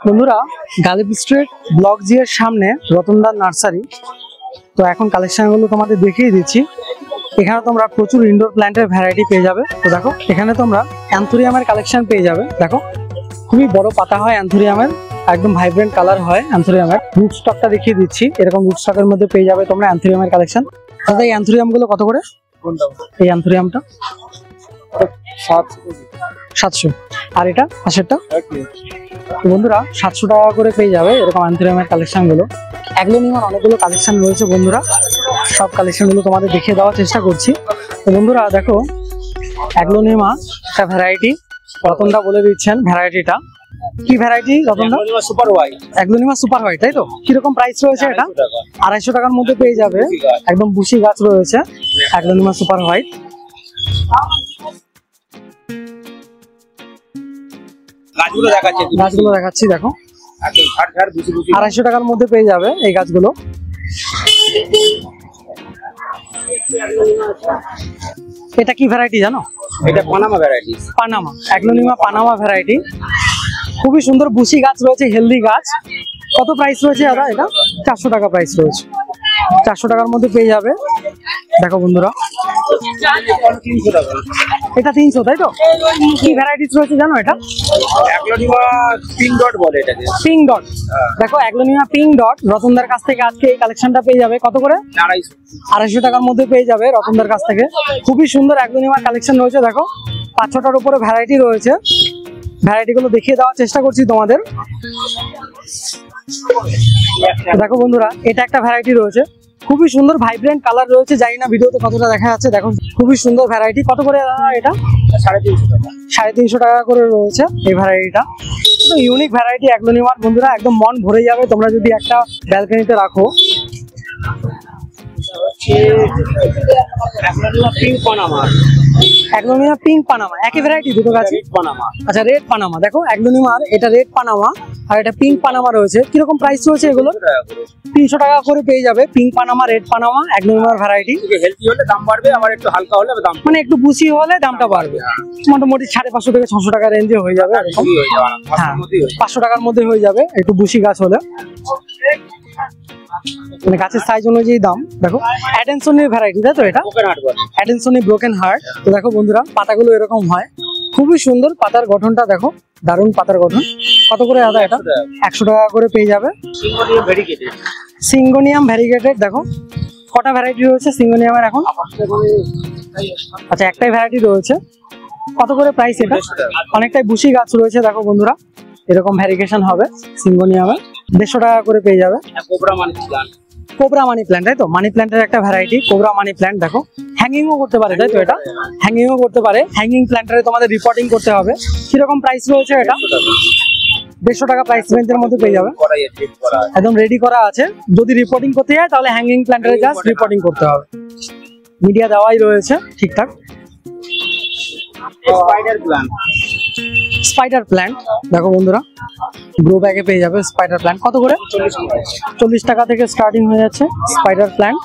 বন্ধুরা Ghalib street block জি এর সামনে রতনদার নার্সারি। তো এখন কালেকশনগুলো তোমাদের দেখিয়ে দিচ্ছি। এখানে তোমরা প্রচুর ইনডোর প্ল্যান্টের ভ্যারাইটি পেয়ে যাবে। তো দেখো এখানে তোমরা অ্যান্থোরিয়ামের কালেকশন পেয়ে যাবে। দেখো খুবই বড় পাতা হয় অ্যান্থোরিয়ামের, একদম ভাইব্রেন্ট কালার হয় অ্যান্থোরিয়ামের। রুট স্টকটা দেখিয়ে দিচ্ছি, এরকম রুট স্টকের মধ্যে পেয়ে যাবে তোমরা অ্যান্থোরিয়ামের কালেকশন। দাদা এই অ্যান্থোরিয়াম গুলো কত করে? এই অ্যান্থোরিয়ামটা 700, আর এটা পাশেরটা বন্ধুরা 700 টাকা করে পেয়ে যাবে এরকম অ্যান্থোরিয়ামের কালেকশন গুলো। অ্যাগ্লোনিমার অনেকগুলো কালেকশন রয়েছে বন্ধুরা, সব কালেকশন গুলো তোমাদের দেখিয়ে দেওয়ার চেষ্টা করছি। তো বন্ধুরা দেখো অ্যাগ্লোনিমা একটা ভ্যারাইটি, রতনদা বলে দিচ্ছেন ভ্যারাইটিটা কি ভ্যারাইটি। রতনদা super white, aglaonema super white, তাই তো? কিরকম প্রাইস রয়েছে এটা? 250 টাকার মধ্যে পেয়ে যাবে, একদম বুশি গাছ রয়েছে অ্যাগ্লোনিমা সুপার হোয়াইট। গাছগুলো দেখাচ্ছি, দেখো 250 টাকার মধ্যে পেয়ে যাবে এই গাছগুলো। এটা কি ভ্যারাইটি জানো? এটা Panama variety, Panama aglaonema Panama variety. খুবই সুন্দর বুশি গাছ রয়েছে, হেলদি গাছ। কত প্রাইস রয়েছে দাদা এটা? 400 টাকা প্রাইস রয়েছে, 400 টাকার মধ্যে পেয়ে যাবে। দেখো বন্ধুরা এটা 300, তাই তো? কি ভ্যারাইটিস রয়েছে জানো এটা? অ্যাগ্লোনিমা পিঙ্ক ডট বলে এটাকে, পিঙ্ক ডট। দেখো অ্যাগ্লোনিমা পিঙ্ক ডট রতনদার কাছ থেকে আজকে এই কালেকশনটা পেয়ে যাবে কত করে? 250 টাকার মধ্যে পেয়ে যাবে রতনদার কাছ থেকে। খুবই সুন্দর অ্যাগ্লোনিমার কালেকশন রয়েছে। দেখো 5-6টার উপরে ভ্যারাইটি রয়েছে, ভ্যারাইটি গুলো দেখিয়ে দেওয়ার চেষ্টা করছি তোমাদের। দেখো বন্ধুরা এটা একটা ভ্যারাইটি রয়েছে, খুবই সুন্দর ভাইব্রেন্ট কালার রয়েছে, জানি না ভিডিওতে কতটা দেখা যাচ্ছে। দেখো খুবই সুন্দর ভ্যারাইটি। কত করে এটা? 350 টাকা। 350 টাকা করে রয়েছে এই ভ্যারাইটিটা। তো ইউনিক ভ্যারাইটি অ্যাগ্লোনিমার বন্ধুরা, একদম মন ভরে যাবে তোমরা যদি একটা ব্যালকনিতে রাখো। অ্যাগ্লোনিমা পিঙ্ক পানামা একই ভ্যারাইটি, দুটো গাছ পানামা। আচ্ছা রেড পানামা, দেখো অ্যাগ্লোনিমার এটা রেড পানামা আর এটা পিঙ্ক পানামা রয়েছে। কিরকম প্রাইস রয়েছে এগুলো? 300 টাকা করে পেয়ে যাবে পিঙ্ক পানামা রেড পানামা অ্যাগ্লোনিমার ভ্যারাইটি। হেলদি হলে দাম বাড়বে, আবার একটু হালকা হলে দাম, মানে একটু বুশি হলে দামটা বাড়বে। মোটামুটি 550 থেকে 600 টাকা রেঞ্জে হয়ে যাবে। হ্যাঁ 500 টাকার মধ্যে হয়ে যাবে একটু বুশি গাছ হলে, মানে গাছের সাইজ অনুযায়ী দাম। দেখো অ্যাডেনসনের ভ্যারাইটি, তাই তো? এটা অ্যাডেনসনি ব্রোকেন হার্ট। তো দেখো বন্ধুরা পাতাগুলো এরকম হয়, খুবই সুন্দর পাতার গঠনটা, দেখো দারুণ পাতার গঠন। কত করে দাদা এটা? 100 টাকা করে পেয়ে যাবে। সিঙ্গোনিয়াম ভ্যারিগেটেড, দেখো কটা ভ্যারাইটি রয়েছে সিঙ্গোনিয়ামের এখন? আচ্ছা একটাই ভ্যারাইটি রয়েছে। কত করে প্রাইস এটা? অনেকটাই বুশি গাছ রয়েছে। দেখো বন্ধুরা এরকম ভ্যারিগেশন হবে সিঙ্গোনিয়ামে, 150 টাকা করে পেয়ে যাবে। কোবরা মানি প্ল্যান্ট, তাই তো? মানি প্ল্যান্টের একটা ভ্যারাইটি কোবরা মানি প্ল্যান্ট। দেখো হ্যাঙ্গিংও করতে পারে, তাই তো? এটা হ্যাঙ্গিংও করতে পারে। হ্যাঙ্গিং প্ল্যান্টারে তোমাদের রিপোর্টিং করতে হবে। কিরকম প্রাইস রয়েছে এটা? 150 টাকা প্রাইস রেঞ্জের মধ্যে পেয়ে যাবে, একদম রেডি করা আছে। যদি রিপোর্টিং করতে যায় তাহলে হ্যাঙ্গিং প্ল্যান্টারে জাস্ট রিপোর্টিং করতে হবে। মিডিয়া দেওয়াই রয়েছে ঠিকঠাক। স্পাইডার প্ল্যান্ট, দেখো বন্ধুরা গ্রো ব্যাগে পেয়ে যাবে স্পাইডার প্ল্যান্ট। কত করে? 40 টাকা থেকে স্টার্টিং হয়ে যাচ্ছে স্পাইডার প্ল্যান্ট।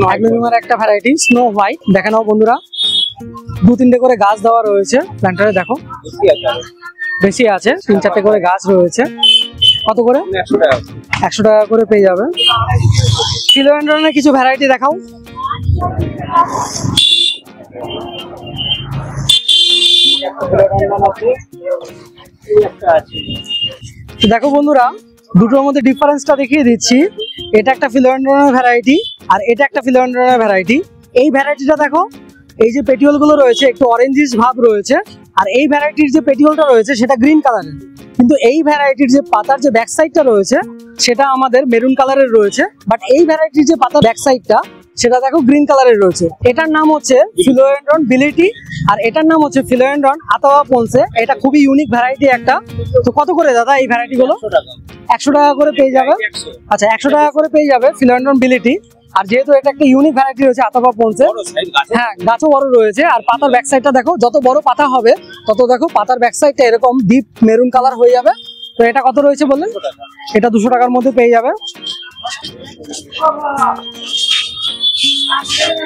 অ্যাগ্লোনিমার একটা ভ্যারাইটি স্নো হোয়াইট, দেখে নাও বন্ধুরা 2-3টে করে গাছ দেওয়া রয়েছে প্ল্যান্টারে। দেখো বেশি আছে, 3-4টে করে গাছ রয়েছে। কত করে? 100 টাকা করে পেয়ে যাবে। ফিলোডেন্ড্রনের কিছু ভ্যারাইটি দেখাও। দেখো বন্ধুরা দুটোর মধ্যে ডিফারেন্সটা দেখিয়ে দিচ্ছি। এটা একটা ফিলোডেন্ড্রনের ভ্যারাইটি আর এটা একটা ফিলোডেন্ড্রনের ভ্যারাইটি। এই ভ্যারাইটিটা দেখো এই যে পেটিওল গুলো রয়েছে একটু অরেঞ্জিশ ভাব রয়েছে, আর এই ভ্যারাইটির যে পেটিওলটা রয়েছে সেটা গ্রিন কালারের। কিন্তু এই ভ্যারাইটির যে পাতার যে ব্যাক সাইডটা রয়েছে সেটা আমাদের মেরুন কালারের রয়েছে, বাট এই ভ্যারাইটির যে পাতার ব্যাক সাইডটা সেটা দেখো গ্রিন কালারের রয়েছে। এটার নাম হচ্ছে ফিলোডেন্ড্রন বিলিটি আর এটার নাম হচ্ছে ফিলোডেন্ড্রন আতাওয়া পন্সে। এটা খুবই ইউনিক ভ্যারাইটি একটা। তো কত করে দাদা এই ভ্যারাইটি গুলো? 100 টাকা করে পেয়ে যাবে। আচ্ছা 100 টাকা করে পেয়ে যাবে ফিলোডেন্ড্রন বিলিটি। আর যেহেতু এটা একটা ইউনিক ভ্যারাইটি রয়েছে আতাওয়া পন্সে, হ্যাঁ গাছও বড় রয়েছে। আর পাতার ব্যাক সাইডটা দেখো, যত বড় পাতা হবে তত দেখো পাতার ব্যাক সাইডটা এরকম ডিপ মেরুন কালার হয়ে যাবে। তো এটা কত রয়েছে বললেন? এটা 200 টাকার মধ্যে পেয়ে যাবে।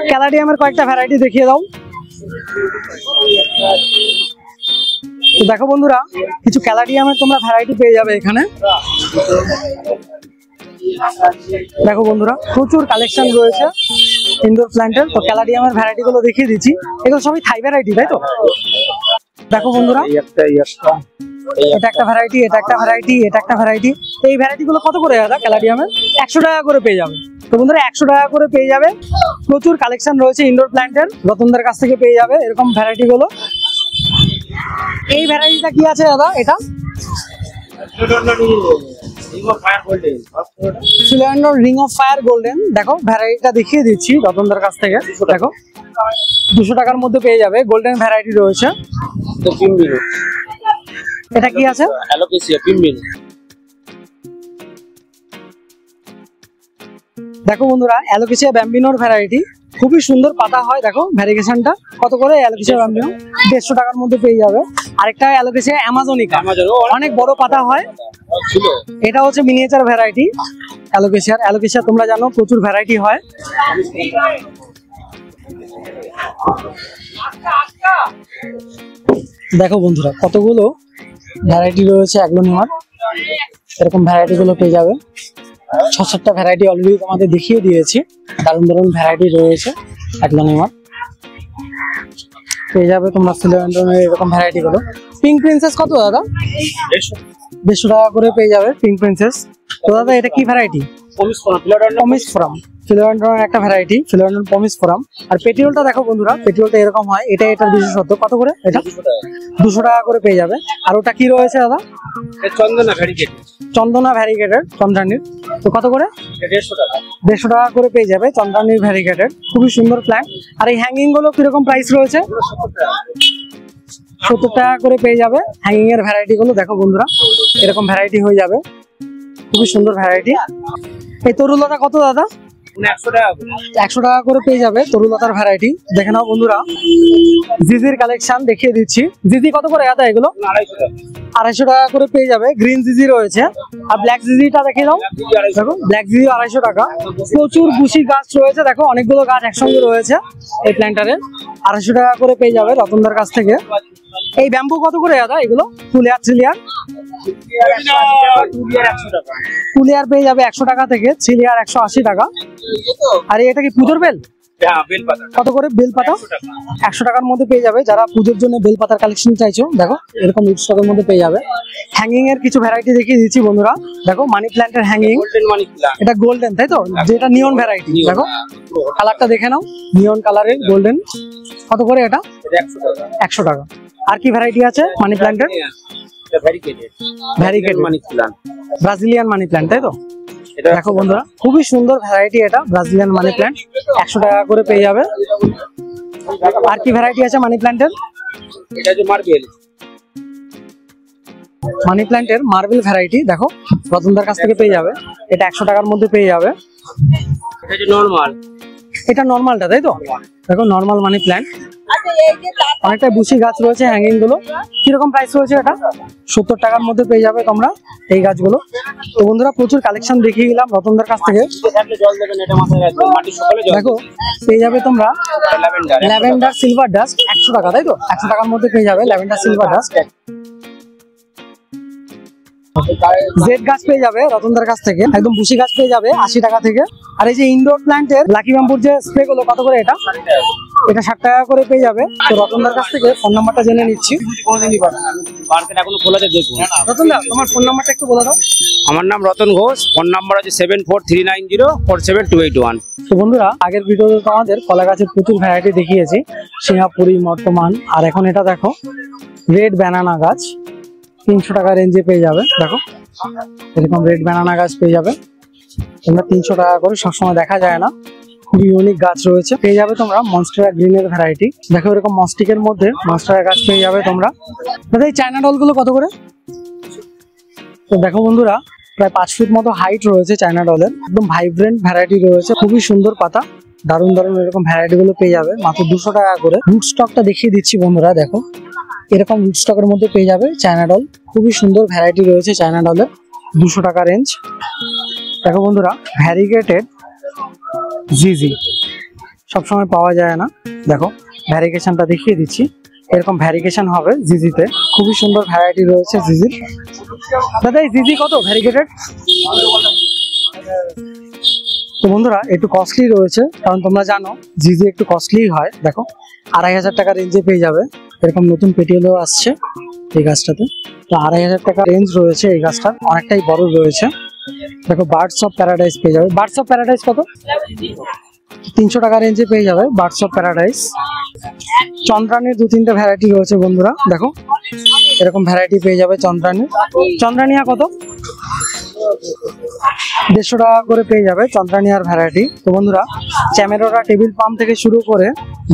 ক্যালাডিয়ামের কয়েকটা ভ্যারাইটি দেখিয়ে দাও। তো দেখো বন্ধুরা, কিছু ক্যালাডিয়ামের তোমরা ভ্যারাইটি পেয়ে যাবে এখানে। দেখো বন্ধুরা, প্রচুর কালেকশন রয়েছে ইনডোর প্ল্যান্টের। তো ক্যালাডিয়ামের ভ্যারাইটি গুলো দেখিয়ে দিচ্ছি, এগুলো সবই থাই ভ্যারাইটি, তাই তো? দেখো বন্ধুরা, এটা একটা ভ্যারাইটি, এটা একটা ভ্যারাইটি, এটা একটা ভ্যারাইটি। এই ভ্যারাইটি গুলো কত করে দাদা ক্যালাডিয়ামের? 100 টাকা করে পেয়ে যাবে। তো বন্ধুরা 100 টাকা করে পেয়ে যাবে। প্রচুর কালেকশন রয়েছে ইনডোর প্ল্যান্টের, রতনদের কাছ থেকে পেয়ে যাবে এরকম ভ্যারাইটি গুলো। এই ভ্যারাইটিটা কি আছে দাদা? এটা philodendron ring of fire golden. দেখো ভ্যারাইটিটা দেখিয়ে দিচ্ছি রতনদের কাছ থেকে। দেখো 200 টাকার মধ্যে পেয়ে যাবে, গোল্ডেন ভ্যারাইটি রয়েছে। এটা কি আছে? অ্যালোকেসিয়া পিম্বিনো। দেখো বন্ধুরা, অ্যালোকেসিয়া ব্যাম্বিনোর ভ্যারাইটি, খুবই সুন্দর পাতা হয়। দেখো ভ্যারিগেশনটা কত করে? অ্যালোকেসিয়া ব্যাম্বিনো 150 টাকার মধ্যে পেয়ে যাবে। আরেকটা অ্যালোকেসিয়া অ্যামাজনিকা, অনেক বড় পাতা হয়। এটা হচ্ছে মিনিয়েচার ভ্যারাইটি অ্যালোকেসিয়ার। অ্যালোকেসিয়া তোমরা জানো প্রচুর ভ্যারাইটি হয়। দেখো বন্ধুরা, কতগুলো ভ্যারাইটি রয়েছে অ্যাগ্লোনিমার। এরকম ভ্যারাইটি গুলো পেয়ে যাবে। 6-7টা ভ্যারাইটি অলরেডি তোমাদের দেখিয়ে দিয়েছি। দারুণ দারুণ ভ্যারাইটি রয়েছে অ্যাগ্লোনিমার, পেয়ে যাবে তোমরা ফিলোডেন্ড্রনের এরকম ভ্যারাইটি গুলো। পিঙ্ক প্রিন্সেস কত দাদা? 150 টাকা করে পেয়ে যাবে পিঙ্ক প্রিন্সেস। তো দাদা এটা কি ভ্যারাইটি? পমিসফোরাম, ফিলোডেন্ড্রনের একটা ভ্যারাইটি, ফিলোডেন্ড্রন পমিসফোরাম। আর পেটিওলটা দেখো বন্ধুরা, পেটিওলটা এরকম হয়। এটার বিশেষত্ব। কত করে এটা? 200 টাকা করে পেয়ে যাবে। আর ওটা কি রয়েছে দাদা? চন্দনা ভ্যারিগেটেড, চন্দনা ভ্যারিগেটেড, চন্দ্রানীর। তো কত করে? 150 টাকা। 150 টাকা করে পেয়ে যাবে চন্দ্রানীর ভ্যারিগেটেড। খুবই সুন্দর প্ল্যান্ট। আর এই হ্যাঙ্গিং গুলো কিরকম প্রাইস রয়েছে? 70 টাকা করে পেয়ে যাবে হ্যাঙ্গিং এর ভ্যারাইটি গুলো। দেখো বন্ধুরা, এরকম ভ্যারাইটি হয়ে যাবে, খুবই সুন্দর ভ্যারাইটি। এই তরুলতা কত দাদা? 100 টাকা। 100 টাকা করে পেয়ে যাবে তরুলতার ভ্যারাইটি। দেখে নাও বন্ধুরা, জিজির কালেকশন দেখিয়ে দিচ্ছি। জিজি কত করে দাদা এগুলো? 250 টাকা করে পেয়ে যাবে। গ্রিন জিজি রয়েছে। আর ব্ল্যাক জিজিটা দেখে নাও। দেখো ব্ল্যাক জিজি 250 টাকা। প্রচুর বুশি গাছ রয়েছে, দেখো অনেকগুলো গাছ একসঙ্গে রয়েছে এই প্ল্যান্টারে। 250 টাকা করে পেয়ে যাবে রতনদার কাছ থেকে। এই ব্যাম্বু কত করে দাদা এগুলো? ফুলিয়ার থ্রিলিয়ার, ফুলিয়ার পেয়ে যাবে 100 টাকা থেকে, থ্রিলিয়ার 180 টাকা। আর এটা কি পুজোর বেল? কত করে বেলপাতা? 100 টাকার মধ্যে পেয়ে যাবে। যারা পুজোর জন্য বেলপাতার কালেকশন চাইছো, দেখো এরকম স্টকের মধ্যে পেয়ে যাবে। হ্যাঙ্গিং এর কিছু ভ্যারাইটি দেখিয়ে দিচ্ছি বন্ধুরা। দেখো মানি প্ল্যান্টের হ্যাঙ্গিং, এটা গোল্ডেন, তাই তো? যেটা নিয়ন ভ্যারাইটি। দেখো কালারটা দেখে নাও, নিয়ন কালারের গোল্ডেন। কত করে এটা? 100 টাকা। আর কি ভ্যারাইটি আছে মানি প্ল্যান্টের? Variegated money plant, Brazilian money plant, তাই তো? দেখো বন্ধুরা, খুবই সুন্দর ভ্যারাইটি এটা, ব্রাজিলিয়ান মানি প্ল্যান্ট। 100 টাকা করে পেয়ে যাবে। আর কি ভ্যারাইটি আছে মানি প্ল্যান্টের? এটা যে মার্বেল, মানি প্ল্যান্টের মার্বেল ভ্যারাইটি। দেখো রতনদার কাছ থেকে পেয়ে যাবে। এটা 100 টাকার মধ্যে পেয়ে যাবে। এটা যে নরমাল, এটা নর্মালটা, তাই তো? দেখো নর্মাল মানি প্ল্যান্ট, অনেকটা বুশি গাছ রয়েছে। হ্যাঙ্গিং গুলো কিরকম প্রাইস রয়েছে? এটা 70 টাকার মধ্যে পেয়ে যাবে তোমরা এই গাছগুলো। তো বন্ধুরা, প্রচুর কালেকশন দেখিয়ে দিলাম রতনদার কাছ থেকে। জল দেবেন, এটা মাথায় রাখবেন, মাটির সকালে জল। দেখো পেয়ে যাবে তোমরা ল্যাভেন্ডার, ল্যাভেন্ডার সিলভার ডাস্ট 100 টাকা, তাই তো? 100 টাকার মধ্যে পেয়ে যাবে ল্যাভেন্ডার সিলভার ডাস্ট। জেড গাছ পেয়ে যাবে রতনদার কাছ থেকে, একদম বুশি গাছ পেয়ে যাবে 80 টাকা থেকে। আর এই যে ইনডোর প্ল্যান্টের লাকি ব্যাম্বুর যে স্প্রে গুলো, কত করে এটা? এটা 60 টাকা করে পেয়ে যাবে। তো রতনদার কাছ থেকে ফোন নাম্বারটা জেনে নিচ্ছি। মার্কেট এখনো খোলা আছে, দেখুন। রতনদা, তোমার ফোন নাম্বারটা একটু বলে দাও। আমার নাম রতন ঘোষ, ফোন নাম্বার আছে 7439047281। তো বন্ধুরা, আগের ভিডিওতে তোমাদের কলা গাছের প্রচুর ভ্যারাইটি দেখিয়েছি, সিঙ্গাপুরি, বর্তমান। আর এখন এটা দেখো রেড ব্যানানা গাছ, 300 টাকা রেঞ্জে পেয়ে যাবে। দেখো এরকম রেড ব্যানানা গাছ পেয়ে যাবে তোমরা 300 টাকা করে, সবসময় দেখা যায় না। খুবই ইউনিক গাছ রয়েছে। পেয়ে যাবে তোমরা মনস্টেরা গ্রিনের ভ্যারাইটি। দেখো এরকম মস্টিকের মধ্যে মনস্টেরা গাছ পেয়ে যাবে তোমরা। দাদা এই চায়না ডল গুলো কত করে? তো দেখো বন্ধুরা, প্রায় 5 ফিট মতো হাইট রয়েছে চায়না ডলের। একদম ভাইব্রেন্ট ভ্যারাইটি রয়েছে, খুবই সুন্দর পাতা। দারুণ দারুণ এরকম ভ্যারাইটি গুলো পেয়ে যাবে মাত্র 200 টাকা করে। রুট স্টকটা দেখিয়ে দিচ্ছি বন্ধুরা। দেখো এরকম রুট স্টকের মধ্যে পেয়ে যাবে চায়না ডল। খুবই সুন্দর ভ্যারাইটি রয়েছে চায়না ডলের, 200 টাকা রেঞ্জ। দেখো বন্ধুরা, ভ্যারিগেটেড জিজি সবসময় পাওয়া যায় না। দেখো ভ্যারিগেশনটা দেখিয়ে দিচ্ছি। এরকম ভ্যারিগেশন হবে জিজিতে, খুবই সুন্দর ভ্যারাইটি রয়েছে জিজির। দাদা এই জিজি কত ভ্যারিগেটেড? তো বন্ধুরা একটু কস্টলি রয়েছে, কারণ তোমরা জানো জিজি একটু কস্টলি হয়। দেখো 2500 টাকা রেঞ্জে পেয়ে যাবে। এরকম নতুন পেটিওলও আসছে এই গাছটাতে। তো 2500 টাকা রেঞ্জ রয়েছে এই গাছটার, অনেকটাই বড় রয়েছে। দেখো বার্ডস অফ প্যারাডাইস পেয়ে যাবে। বার্ডস অফ প্যারাডাইস কত? 300 টাকা রেঞ্জে পেয়ে যাবে বার্ডস অফ প্যারাডাইস। চন্দ্রানীর 2-3টে ভ্যারাইটি রয়েছে বন্ধুরা, দেখো এরকম ভ্যারাইটি পেয়ে যাবে চন্দ্রানী। চন্দ্রানিয়া কত? 150 টাকা করে পেয়ে যাবে চন্দ্রানিয়ার ভ্যারাইটি। তো বন্ধুরা চ্যামেরোরা টেবিল পাম থেকে শুরু করে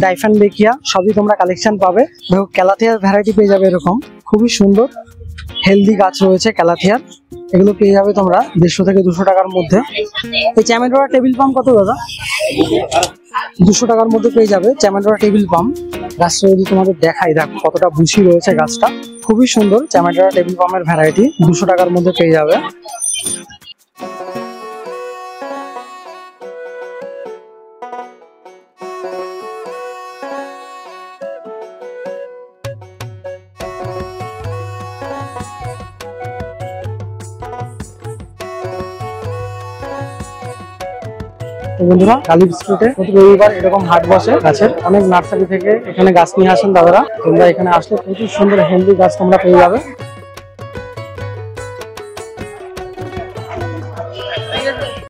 ডাইফান বেকিয়া সবই তোমরা কালেকশন পাবে। দেখো ক্যালাথিয়ার ভ্যারাইটি পেয়ে যাবে, এরকম খুবই সুন্দর হেলদি গাছ রয়েছে ক্যালাথিয়ার। এগুলো পেয়ে যাবে তোমরা 150 থেকে 200 টাকার মধ্যে। এই চ্যামেরোরা টেবিল পাম কত দাদা? 200 টাকার মধ্যে পেয়ে যাবে চ্যামেরোরা টেবিল পাম। গাছটা যদি তোমাদের দেখাই, দেখো কতটা বুশি রয়েছে গাছটা, খুবই সুন্দর চ্যামেরোরা টেবিল পামের ভ্যারাইটি 200 টাকার মধ্যে পেয়ে যাবে। বন্ধুরা কালী স্ট্রিটে প্রতি রবিবার এরকম হাট বসে গাছের, অনেক নার্সারি থেকে এখানে গাছ নিয়ে আসেন দাদারা। তোমরা এখানে আসলে প্রচুর সুন্দর হেলদি গাছ তোমরা পেয়ে যাবে।